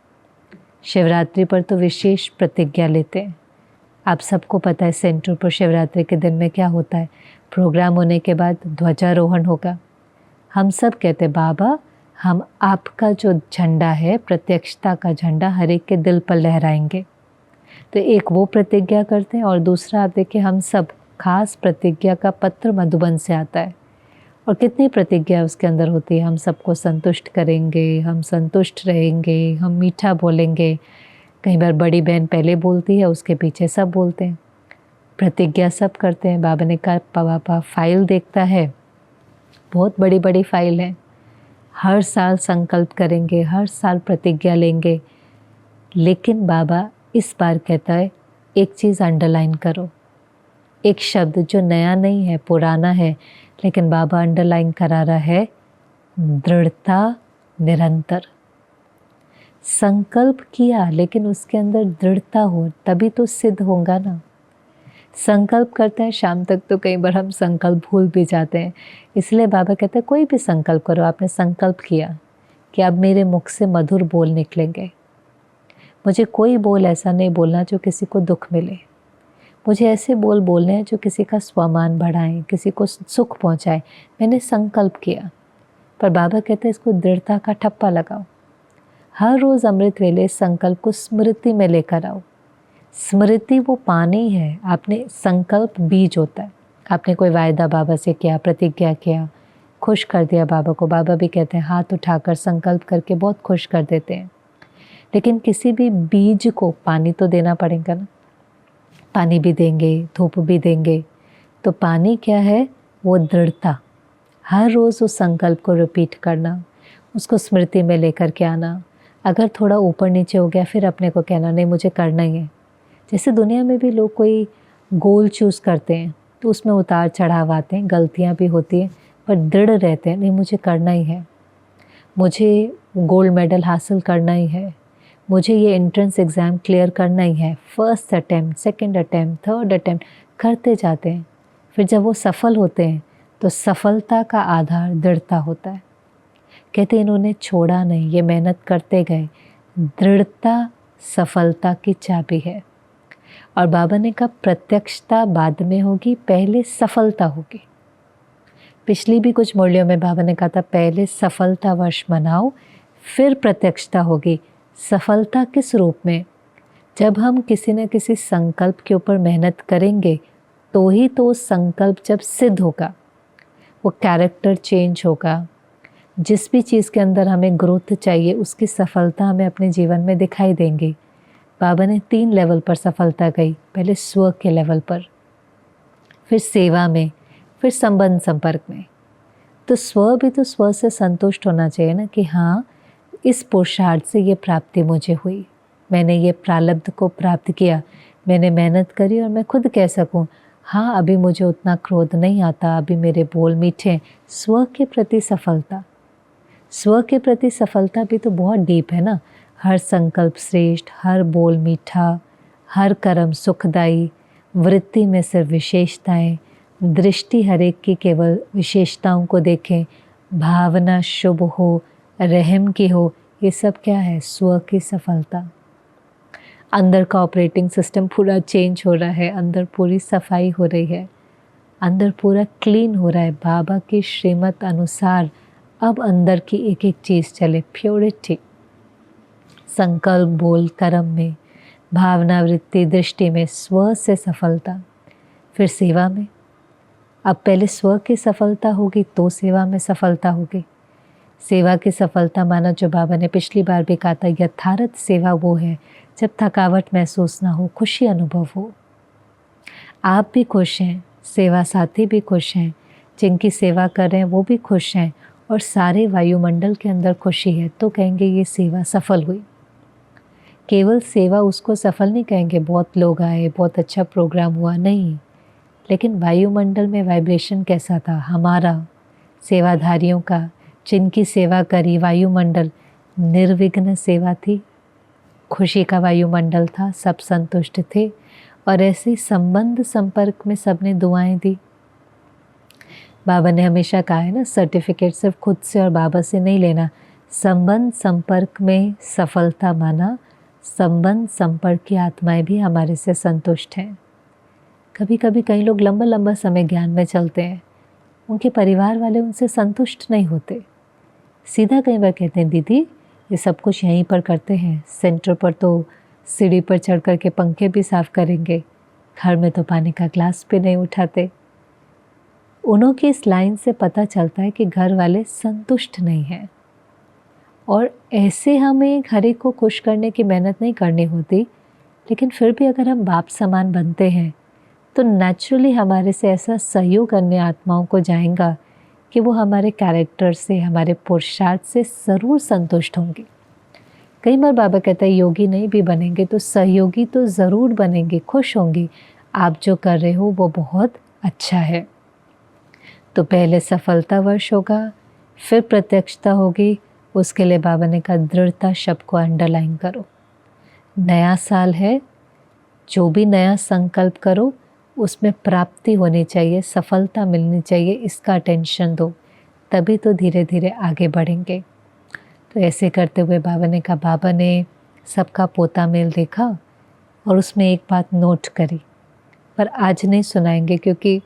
शिवरात्रि पर तो विशेष प्रतिज्ञा लेते हैं। आप सबको पता है सेंटर पर शिवरात्रि के दिन में क्या होता है, प्रोग्राम होने के बाद ध्वजारोहण होगा। हम सब कहते हैं बाबा हम आपका जो झंडा है, प्रत्यक्षता का झंडा, हर एक के दिल पर लहराएंगे। तो एक वो प्रतिज्ञा करते हैं और दूसरा आप देखिए हम सब खास प्रतिज्ञा का पत्र मधुबन से आता है। और कितनी प्रतिज्ञा उसके अंदर होती है, हम सबको संतुष्ट करेंगे, हम संतुष्ट रहेंगे, हम मीठा बोलेंगे। कई बार बड़ी बहन पहले बोलती है, उसके पीछे सब बोलते हैं, प्रतिज्ञा सब करते हैं। बाबा ने कहा पापा फाइल देखता है, बहुत बड़ी बड़ी फाइल है, हर साल संकल्प करेंगे, हर साल प्रतिज्ञा लेंगे। लेकिन बाबा इस बार कहता है एक चीज़ अंडरलाइन करो, एक शब्द जो नया नहीं है, पुराना है, लेकिन बाबा अंडरलाइन करा रहा है, दृढ़ता निरंतर। संकल्प किया लेकिन उसके अंदर दृढ़ता हो तभी तो सिद्ध होगा ना। संकल्प करते हैं शाम तक तो कई बार हम संकल्प भूल भी जाते हैं। इसलिए बाबा कहते हैं कोई भी संकल्प करो, आपने संकल्प किया कि अब मेरे मुख से मधुर बोल निकलेंगे, मुझे कोई बोल ऐसा नहीं बोलना जो किसी को दुख मिले, मुझे ऐसे बोल बोलने हैं जो किसी का स्वमान बढ़ाएं, किसी को सुख पहुंचाएं। मैंने संकल्प किया। पर बाबा कहते हैं इसको दृढ़ता का ठप्पा लगाओ, हर रोज़ अमृत वेले संकल्प को स्मृति में लेकर आओ। स्मृति वो पानी है, आपने संकल्प बीज होता है। आपने कोई वायदा बाबा से किया, प्रतिज्ञा किया, खुश कर दिया बाबा को। बाबा भी कहते हैं हाथ उठाकर संकल्प करके बहुत खुश कर देते हैं। लेकिन किसी भी बीज को पानी तो देना पड़ेगा ना, पानी भी देंगे, धूप भी देंगे। तो पानी क्या है, वो दृढ़ता। हर रोज़ उस संकल्प को रिपीट करना, उसको स्मृति में लेकर के आना। अगर थोड़ा ऊपर नीचे हो गया फिर अपने को कहना नहीं मुझे करना ही है। जैसे दुनिया में भी लोग कोई गोल चूज़ करते हैं तो उसमें उतार चढ़ाव आते हैं, गलतियाँ भी होती हैं, पर दृढ़ रहते हैं नहीं मुझे करना ही है, मुझे गोल्ड मेडल हासिल करना ही है, मुझे ये एंट्रेंस एग्ज़ाम क्लियर करना ही है। First attempt, second attempt, third attempt करते जाते हैं। फिर जब वो सफल होते हैं तो सफलता का आधार दृढ़ता होता है। कहते इन्होंने छोड़ा नहीं, ये मेहनत करते गए। दृढ़ता सफलता की चाबी है। और बाबा ने कहा प्रत्यक्षता बाद में होगी, पहले सफलता होगी। पिछली भी कुछ मुरलियों में बाबा ने कहा था पहले सफलता वर्ष मनाओ फिर प्रत्यक्षता होगी। सफलता किस रूप में? जब हम किसी न किसी संकल्प के ऊपर मेहनत करेंगे तो ही तो संकल्प जब सिद्ध होगा, वो कैरेक्टर चेंज होगा। जिस भी चीज़ के अंदर हमें ग्रोथ चाहिए उसकी सफलता हमें अपने जीवन में दिखाई देंगी। बाबा ने 3 लेवल पर सफलता कही, पहले स्व के लेवल पर, फिर सेवा में, फिर संबंध संपर्क में। तो स्व भी तो स्व से संतुष्ट होना चाहिए ना कि हाँ इस पुरुषार्थ से ये प्राप्ति मुझे हुई, मैंने ये प्रारब्ध को प्राप्त किया, मैंने मेहनत करी और मैं खुद कह सकूं हाँ अभी मुझे उतना क्रोध नहीं आता, अभी मेरे बोल मीठे। स्व के प्रति सफलता, स्व के प्रति सफलता भी तो बहुत डीप है ना। हर संकल्प श्रेष्ठ, हर बोल मीठा, हर कर्म सुखदायी, वृत्ति में सिर्फ विशेषताएं, दृष्टि हर एक की केवल विशेषताओं को देखें, भावना शुभ हो, रहम की हो। ये सब क्या है? स्व की सफलता। अंदर का ऑपरेटिंग सिस्टम पूरा चेंज हो रहा है, अंदर पूरी सफाई हो रही है, अंदर पूरा क्लीन हो रहा है। बाबा की श्रीमत अनुसार अब अंदर की एक एक चीज़ चले, प्योरिटी, संकल्प, बोल, कर्म में, भावना, वृत्ति, दृष्टि में, स्व से सफलता, फिर सेवा में। अब पहले स्व की सफलता होगी तो सेवा में सफलता होगी। सेवा की सफलता माना जो बाबा ने पिछली बार भी कहा था, यथार्थ सेवा वो है जब थकावट महसूस ना हो, खुशी अनुभव हो। आप भी खुश हैं, सेवा साथी भी खुश हैं, जिनकी सेवा कर रहे हैं वो भी खुश हैं और सारे वायुमंडल के अंदर खुशी है, तो कहेंगे ये सेवा सफल हुई। केवल सेवा उसको सफल नहीं कहेंगे बहुत लोग आए, बहुत अच्छा प्रोग्राम हुआ, नहीं, लेकिन वायुमंडल में वाइब्रेशन कैसा था हमारा, सेवाधारियों का, जिनकी सेवा करी, वायुमंडल निर्विघ्न सेवा थी, खुशी का वायुमंडल था, सब संतुष्ट थे और ऐसे संबंध संपर्क में सबने दुआएं दी। बाबा ने हमेशा कहा है ना, सर्टिफिकेट सिर्फ खुद से और बाबा से नहीं लेना, संबंध संपर्क में सफलता माना संबंध संपर्क की आत्माएं भी हमारे से संतुष्ट हैं। कभी कभी कई लोग लंबा लंबा समय ज्ञान में चलते हैं, उनके परिवार वाले उनसे संतुष्ट नहीं होते, सीधा कई बार कहते हैं दीदी ये सब कुछ यहीं पर करते हैं, सेंटर पर तो सीढ़ी पर चढ़ कर के पंखे भी साफ करेंगे, घर में तो पानी का ग्लास भी नहीं उठाते। उन्हों की इस लाइन से पता चलता है कि घर वाले संतुष्ट नहीं हैं और ऐसे हमें हर एक को खुश करने की मेहनत नहीं करनी होती, लेकिन फिर भी अगर हम बाप समान बनते हैं तो नेचुरली हमारे से ऐसा सहयोग अन्य आत्माओं को जाएगा कि वो हमारे कैरेक्टर से, हमारे पुरुषार्थ से ज़रूर संतुष्ट होंगे। कई बार बाबा कहता है योगी नहीं भी बनेंगे तो सहयोगी तो ज़रूर बनेंगे, खुश होंगे, आप जो कर रहे हो वो बहुत अच्छा है। तो पहले सफलता वर्ष होगा, फिर प्रत्यक्षता होगी, उसके लिए बाबा ने कहा दृढ़ता शब्द को अंडरलाइन करो। नया साल है, जो भी नया संकल्प करो उसमें प्राप्ति होनी चाहिए, सफलता मिलनी चाहिए, इसका अटेंशन दो, तभी तो धीरे धीरे आगे बढ़ेंगे। तो ऐसे करते हुए बाबा ने कहा, बाबा ने सबका पोता मेल देखा और उसमें एक बात नोट करी, पर आज नहीं सुनाएंगे क्योंकि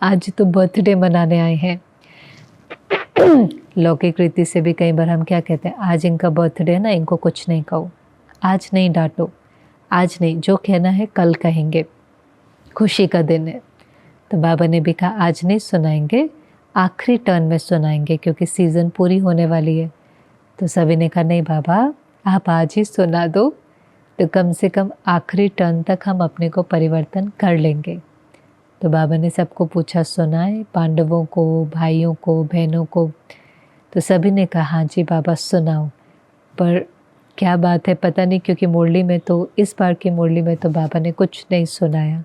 आज तो बर्थडे मनाने आए हैं। लौकिक रीति से भी कई बार हम क्या कहते हैं, आज इनका बर्थडे है ना, इनको कुछ नहीं कहो, आज नहीं डांटो, आज नहीं, जो कहना है कल कहेंगे, खुशी का दिन है। तो बाबा ने भी कहा आज नहीं सुनाएंगे, आखिरी टर्न में सुनाएंगे क्योंकि सीज़न पूरी होने वाली है। तो सभी ने कहा नहीं बाबा आप आज ही सुना दो, तो कम से कम आखिरी टर्न तक हम अपने को परिवर्तन कर लेंगे। तो बाबा ने सबको पूछा सुनाए, पांडवों को, भाइयों को, बहनों को, तो सभी ने कहा हाँ जी बाबा सुनाओ। पर क्या बात है पता नहीं, क्योंकि मुरली में तो, इस बार की मुरली में तो बाबा ने कुछ नहीं सुनाया,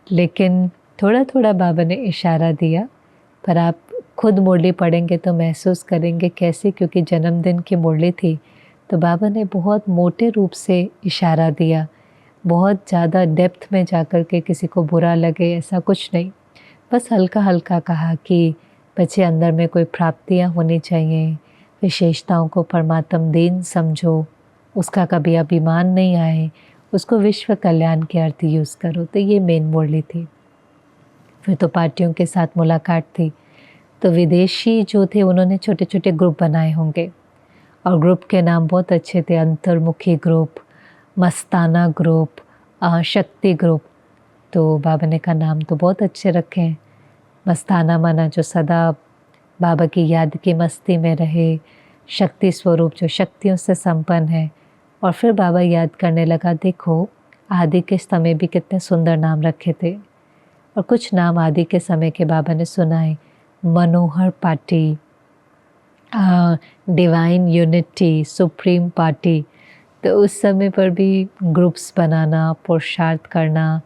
लेकिन थोड़ा थोड़ा बाबा ने इशारा दिया। पर आप खुद मुरली पढ़ेंगे तो महसूस करेंगे कैसे, क्योंकि जन्मदिन की मुरली थी तो बाबा ने बहुत मोटे रूप से इशारा दिया, बहुत ज़्यादा डेप्थ में जाकर के किसी को बुरा लगे ऐसा कुछ नहीं, बस हल्का हल्का कहा कि बच्चे अंदर में कोई प्राप्तियाँ होनी चाहिए, विशेषताओं को परमात्म देन समझो, उसका कभी अभिमान नहीं आए, उसको विश्व कल्याण के अर्थ यूज़ करो। तो ये मेन मुरली थी। फिर तो पार्टियों के साथ मुलाकात थी, तो विदेशी जो थे उन्होंने छोटे छोटे ग्रुप बनाए होंगे और ग्रुप के नाम बहुत अच्छे थे, अंतर्मुखी ग्रुप, मस्ताना ग्रुप, शक्ति ग्रुप। तो बाबा ने कहा नाम तो बहुत अच्छे रखे हैं, मस्ताना माना जो सदा बाबा की याद की मस्ती में रहे, शक्ति स्वरूप जो शक्तियों से संपन्न है। और फिर बाबा याद करने लगा, देखो आदि के समय भी कितने सुंदर नाम रखे थे, और कुछ नाम आदि के समय के बाबा ने सुनाए, Manohar party, divine unity, supreme party. तो उस समय पर भी ग्रुप्स बनाना, पुरुषार्थ करना,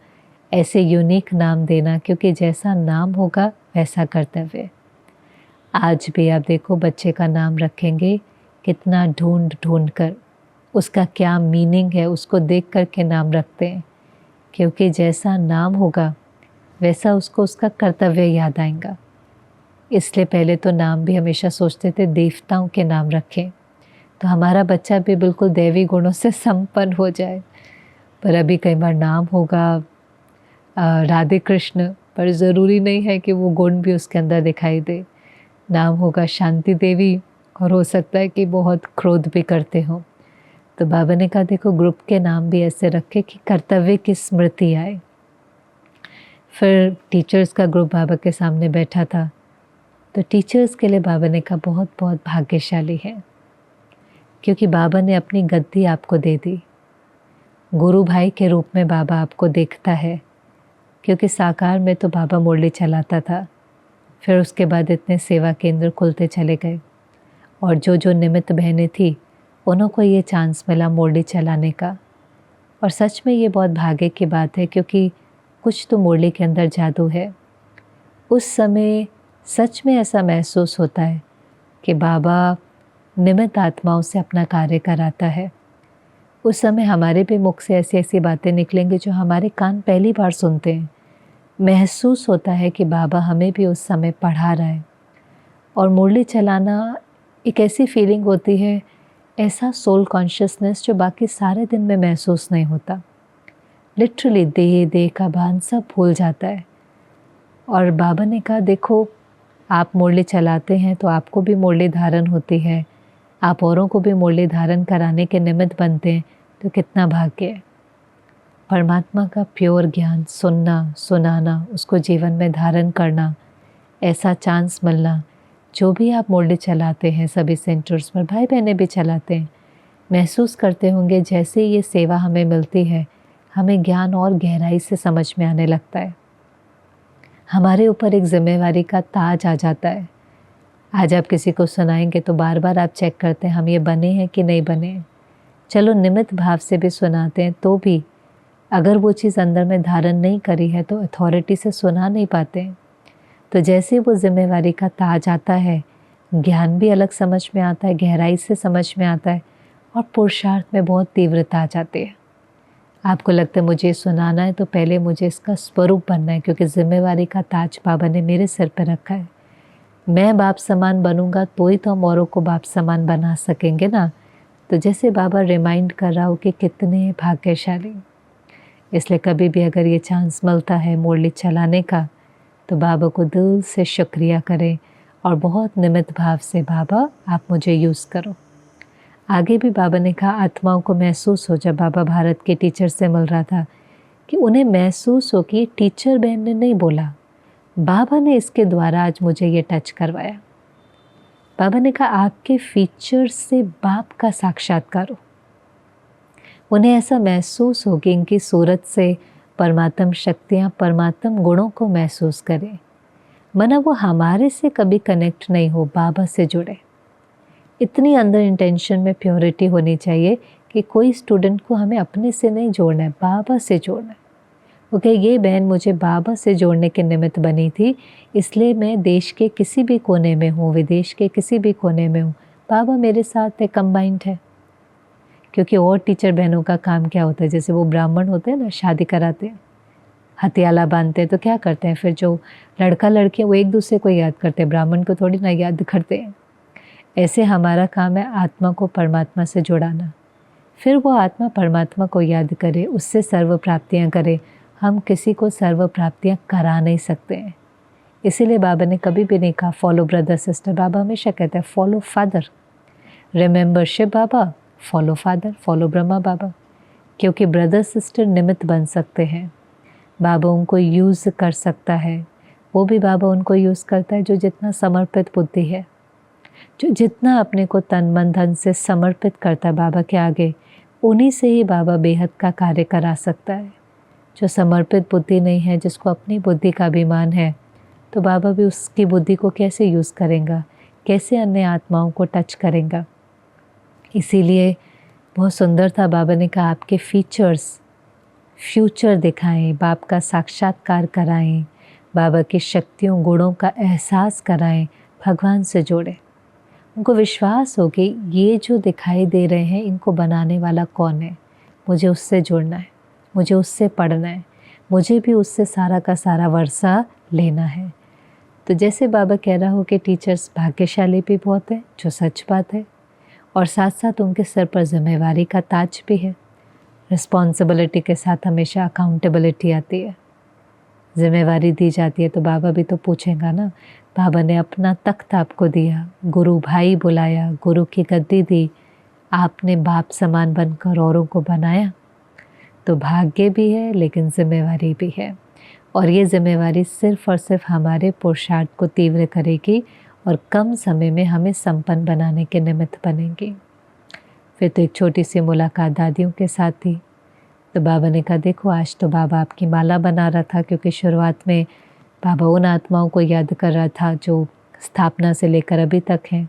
ऐसे यूनिक नाम देना, क्योंकि जैसा नाम होगा वैसा कर्तव्य। आज भी आप देखो बच्चे का नाम रखेंगे कितना ढूंढ ढूंढ कर, उसका क्या मीनिंग है उसको देख कर के नाम रखते हैं, क्योंकि जैसा नाम होगा वैसा उसको उसका कर्तव्य याद आएगा। इसलिए पहले तो नाम भी हमेशा सोचते थे देवताओं के नाम रखें, तो हमारा बच्चा भी बिल्कुल दैवी गुणों से संपन्न हो जाए। पर अभी कई बार नाम होगा राधे कृष्ण, पर ज़रूरी नहीं है कि वो गुण भी उसके अंदर दिखाई दे। नाम होगा शांति देवी और हो सकता है कि बहुत क्रोध भी करते हों। तो बाबा ने कहा देखो ग्रुप के नाम भी ऐसे रखे कि कर्तव्य की स्मृति आए। फिर टीचर्स का ग्रुप बाबा के सामने बैठा था, तो टीचर्स के लिए बाबा ने कहा बहुत बहुत भाग्यशाली है, क्योंकि बाबा ने अपनी गद्दी आपको दे दी। गुरु भाई के रूप में बाबा आपको देखता है, क्योंकि साकार में तो बाबा मुरली चलाता था, फिर उसके बाद इतने सेवा केंद्र खुलते चले गए, और जो जो निमित्त बहनें थी उनको ये चांस मिला मुरली चलाने का। और सच में ये बहुत भाग्य की बात है, क्योंकि कुछ तो मुरली के अंदर जादू है। उस समय सच में ऐसा महसूस होता है कि बाबा निमित्त आत्माओं से अपना कार्य कराता है। उस समय हमारे भी मुख से ऐसी ऐसी बातें निकलेंगी जो हमारे कान पहली बार सुनते हैं। महसूस होता है कि बाबा हमें भी उस समय पढ़ा रहा है। और मुरली चलाना एक ऐसी फीलिंग होती है, ऐसा सोल कॉन्शियसनेस जो बाकी सारे दिन में महसूस नहीं होता। लिटरली देह का भान सब भूल जाता है। और बाबा ने कहा देखो आप मुरली चलाते हैं तो आपको भी मुरली धारण होती है, आप औरों को भी मुरली धारण कराने के निमित्त बनते हैं, तो कितना भाग्य है। परमात्मा का प्योर ज्ञान सुनना, सुनाना, उसको जीवन में धारण करना, ऐसा चांस मिलना। जो भी आप मुरली चलाते हैं सभी सेंटर्स पर, भाई बहनें भी चलाते हैं, महसूस करते होंगे जैसे ये सेवा हमें मिलती है, हमें ज्ञान और गहराई से समझ में आने लगता है। हमारे ऊपर एक जिम्मेवारी का ताज आ जाता है। आज आप किसी को सुनाएंगे तो बार बार आप चेक करते हैं हम ये बने हैं कि नहीं बने हैं। चलो निमित्त भाव से भी सुनाते हैं, तो भी अगर वो चीज़ अंदर में धारण नहीं करी है तो अथॉरिटी से सुना नहीं पाते हैं। तो जैसे वो जिम्मेवारी का ताज आता है, ज्ञान भी अलग समझ में आता है, गहराई से समझ में आता है, और पुरुषार्थ में बहुत तीव्रता आ जाती है। आपको लगता है मुझे सुनाना है तो पहले मुझे इसका स्वरूप बनना है, क्योंकि जिम्मेवारी का ताज बाबा ने मेरे सिर पर रखा है। मैं बाप समान बनूंगा तो ही तो हम औरों को बाप समान बना सकेंगे ना। तो जैसे बाबा रिमाइंड कर रहा हो कि कितने भाग्यशाली। इसलिए कभी भी अगर ये चांस मिलता है मुरली चलाने का, तो बाबा को दिल से शुक्रिया करें और बहुत निमित्त भाव से बाबा आप मुझे यूज़ करो। आगे भी बाबा ने कहा आत्माओं को महसूस हो, जब बाबा भारत के टीचर से मिल रहा था, कि उन्हें महसूस हो कि टीचर बहन ने नहीं बोला, बाबा ने इसके द्वारा आज मुझे ये टच करवाया। बाबा ने कहा आपके फीचर्स से बाप का साक्षात्कार हो। उन्हें ऐसा महसूस हो कि इनकी सूरत से परमात्म शक्तियाँ, परमात्म गुणों को महसूस करें। मना वो हमारे से कभी कनेक्ट नहीं हो, बाबा से जुड़े। इतनी अंदर इंटेंशन में प्योरिटी होनी चाहिए कि कोई स्टूडेंट को हमें अपने से नहीं जोड़ना है, बाबा से जोड़ना है। ओके, ये बहन मुझे बाबा से जोड़ने के निमित्त बनी थी, इसलिए मैं देश के किसी भी कोने में हूँ, विदेश के किसी भी कोने में हूँ, बाबा मेरे साथ है, कंबाइंड है। क्योंकि और टीचर बहनों का काम क्या होता है, जैसे वो ब्राह्मण होते हैं ना, शादी कराते हैं, हथियाला बांधते हैं, तो क्या करते हैं फिर जो लड़का लड़की है वो एक दूसरे को याद करते हैं, ब्राह्मण को थोड़ी ना याद करते हैं। ऐसे हमारा काम है आत्मा को परमात्मा से जुड़ाना, फिर वो आत्मा परमात्मा को याद करे, उससे सर्व प्राप्तियाँ करे। हम किसी को सर्व प्राप्तियाँ करा नहीं सकते हैं। इसीलिए बाबा ने कभी भी नहीं कहा फॉलो ब्रदर सिस्टर, बाबा हमेशा कहते हैं फॉलो फादर, रिमेंबर शिव बाबा, फॉलो फादर, फॉलो ब्रह्मा बाबा। क्योंकि ब्रदर सिस्टर निमित्त बन सकते हैं, बाबा उनको यूज़ कर सकता है। वो भी बाबा उनको यूज़ करता है जो जितना समर्पित बुद्धि है, जो जितना अपने को तन मन धन से समर्पित करता है बाबा के आगे, उन्हीं से ही बाबा बेहद का कार्य करा सकता है। जो समर्पित बुद्धि नहीं है, जिसको अपनी बुद्धि का अभिमान है, तो बाबा भी उसकी बुद्धि को कैसे यूज़ करेगा, कैसे अन्य आत्माओं को टच करेगा। इसीलिए बहुत सुंदर था, बाबा ने कहा आपके फीचर्स फ्यूचर दिखाएं, बाप का साक्षात्कार कराएं, बाबा की शक्तियों गुणों का एहसास कराएं, भगवान से जोड़ें। उनको विश्वास हो कि ये जो दिखाई दे रहे हैं इनको बनाने वाला कौन है, मुझे उससे जुड़ना है, मुझे उससे पढ़ना है, मुझे भी उससे सारा का सारा वर्षा लेना है। तो जैसे बाबा कह रहा हो कि टीचर्स भाग्यशाली भी बहुत है, जो सच बात है, और साथ साथ उनके सर पर जिम्मेवारी का ताज भी है। रिस्पॉन्सिबिलिटी के साथ हमेशा अकाउंटेबिलिटी आती है, जिम्मेवारी दी जाती है। तो बाबा भी तो पूछेगा ना, बाबा ने अपना तख्त आपको दिया, गुरु भाई बुलाया, गुरु की गद्दी दी, आपने बाप समान बनकर औरों को बनाया। तो भाग्य भी है लेकिन जिम्मेवारी भी है, और ये जिम्मेवारी सिर्फ और सिर्फ हमारे पुरुषार्थ को तीव्र करेगी और कम समय में हमें संपन्न बनाने के निमित्त बनेगी। फिर तो एक छोटी सी मुलाकात दादियों के साथ थी। तो बाबा ने कहा, देखो आज तो बाबा आपकी माला बना रहा था, क्योंकि शुरुआत में बाबा उन आत्माओं को याद कर रहा था जो स्थापना से लेकर अभी तक हैं,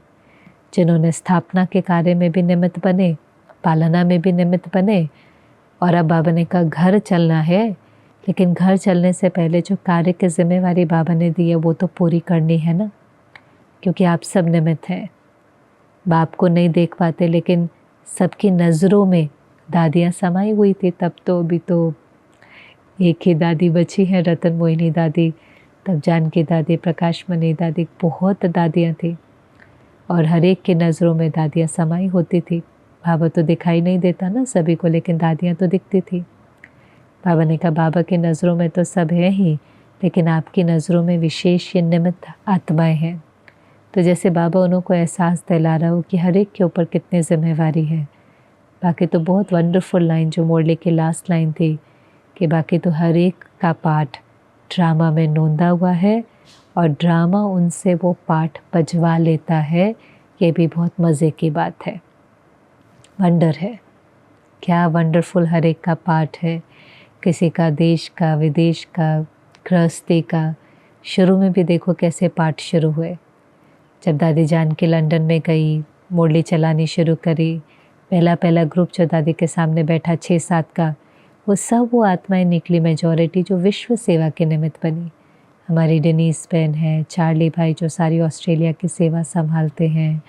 जिन्होंने स्थापना के कार्य में भी निमित्त बने, पालना में भी निमित्त बने। और अब बाबा ने कहा घर चलना है, लेकिन घर चलने से पहले जो कार्य की जिम्मेवारी बाबा ने दी है वो तो पूरी करनी है ना, क्योंकि आप सब निमित्त हैं। बाप को नहीं देख पाते, लेकिन सबकी नज़रों में दादियाँ समाई हुई थी तब तो। अभी तो एक ही दादी बची है, रतन मोहिनी दादी, तब जानकी दादी, प्रकाश मणि दादी, बहुत दादियाँ थी और हर एक की नज़रों में दादियाँ समाई होती थी। बाबा तो दिखाई नहीं देता ना सभी को, लेकिन दादियाँ तो दिखती थी। बाबा ने कहा, बाबा की नज़रों में तो सब हैं ही, लेकिन आपकी नज़रों में विशेष ये निमित्त आत्माएं हैं। तो जैसे बाबा उनको एहसास दिला रहा हो कि हर एक के ऊपर कितनी जिम्मेवारी है। बाकी तो बहुत वंडरफुल लाइन जो मुरली की लास्ट लाइन थी कि बाकी तो हर एक का पाठ ड्रामा में नोंदा हुआ है और ड्रामा उनसे वो पाठ बजवा लेता है। ये भी बहुत मज़े की बात है, वंडर है। क्या वंडरफुल हर एक का पाठ है, किसी का देश का, विदेश का, गृहस्थी का। शुरू में भी देखो कैसे पाठ शुरू हुए। जब दादी जानकी लंदन में गई, मुरली चलानी शुरू करी, पहला ग्रुप जो दादी के सामने बैठा 6-7 का, वो सब वो आत्माएं निकली, मेजॉरिटी जो विश्व सेवा के निमित्त बनी। हमारी डेनीस बहन है, चार्ली भाई जो सारी ऑस्ट्रेलिया की सेवा संभालते हैं,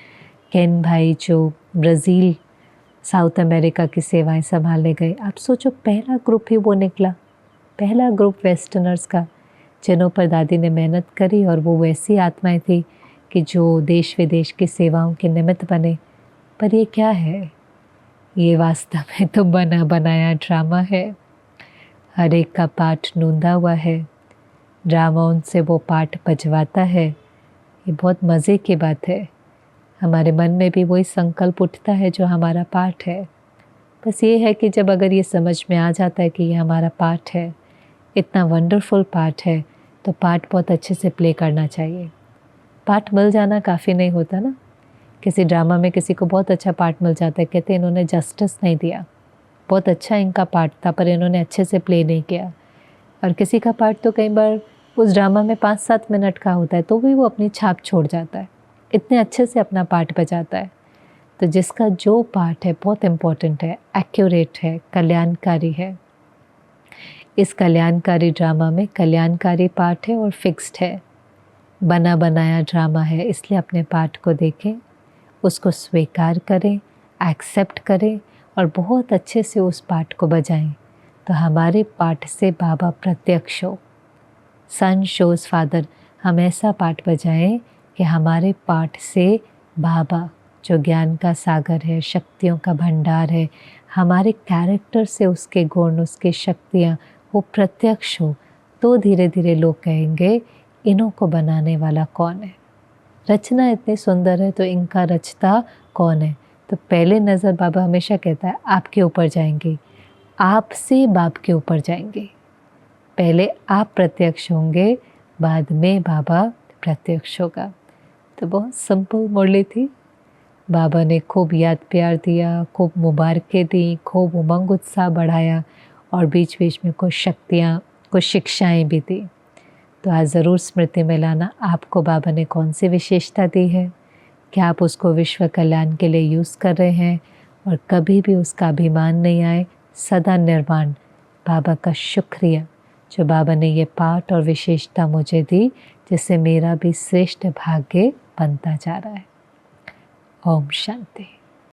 केन भाई जो ब्राज़ील, साउथ अमेरिका की सेवाएं संभालने गए। आप सोचो पहला ग्रुप ही वो निकला, पहला ग्रुप वेस्टर्नर्स का, जिन्हों पर दादी ने मेहनत करी। और वो वैसी आत्माएं थी कि जो देश विदेश की सेवाओं के निमित्त बने। पर ये क्या है, ये वास्तव में तो बना बनाया ड्रामा है। हर एक का पाठ नोंदा हुआ है, ड्रामा उनसे वो पाठ बजवाता है। ये बहुत मज़े की बात है। हमारे मन में भी वही संकल्प उठता है जो हमारा पाठ है। बस ये है कि जब अगर ये समझ में आ जाता है कि ये हमारा पाठ है, इतना वंडरफुल पाठ है, तो पाठ बहुत अच्छे से प्ले करना चाहिए। पाठ मिल जाना काफ़ी नहीं होता ना। किसी ड्रामा में किसी को बहुत अच्छा पार्ट मिल जाता है, कहते हैं इन्होंने जस्टिस नहीं दिया, बहुत अच्छा इनका पार्ट था पर इन्होंने अच्छे से प्ले नहीं किया। और किसी का पार्ट तो कई बार उस ड्रामा में 5-7 मिनट का होता है, तो भी वो अपनी छाप छोड़ जाता है, इतने अच्छे से अपना पार्ट बजाता है। तो जिसका जो पार्ट है बहुत इम्पोर्टेंट है, एक्यूरेट है, कल्याणकारी है। इस कल्याणकारी ड्रामा में कल्याणकारी पार्ट है और फिक्स्ड है, बना बनाया ड्रामा है। इसलिए अपने पार्ट को देखें, उसको स्वीकार करें, एक्सेप्ट करें और बहुत अच्छे से उस पाठ को बजाएं। तो हमारे पाठ से बाबा प्रत्यक्ष हो। सन शोज फादर, हम ऐसा पाठ बजाएं कि हमारे पाठ से बाबा जो ज्ञान का सागर है, शक्तियों का भंडार है, हमारे कैरेक्टर से उसके गुण, उसकी शक्तियाँ वो प्रत्यक्ष हो। तो धीरे धीरे लोग कहेंगे इन्हों को बनाने वाला कौन है। रचना इतनी सुंदर है तो इनका रचता कौन है। तो पहले नज़र बाबा हमेशा कहता है आपके ऊपर जाएंगे, आपसे बाप के ऊपर जाएंगे। पहले आप प्रत्यक्ष होंगे, बाद में बाबा प्रत्यक्ष होगा। तो बहुत सिंपल मुरली थी। बाबा ने खूब याद प्यार दिया, खूब मुबारकें दी, खूब उमंग उत्साह बढ़ाया और बीच बीच में कुछ शक्तियाँ, कुछ शिक्षाएं भी दी। तो आज ज़रूर स्मृति में लाना आपको बाबा ने कौन सी विशेषता दी है, क्या आप उसको विश्व कल्याण के लिए यूज़ कर रहे हैं। और कभी भी उसका अभिमान नहीं आए, सदा निर्वाण। बाबा का शुक्रिया जो बाबा ने ये पाठ और विशेषता मुझे दी, जिससे मेरा भी श्रेष्ठ भाग्य बनता जा रहा है। ओम शांति।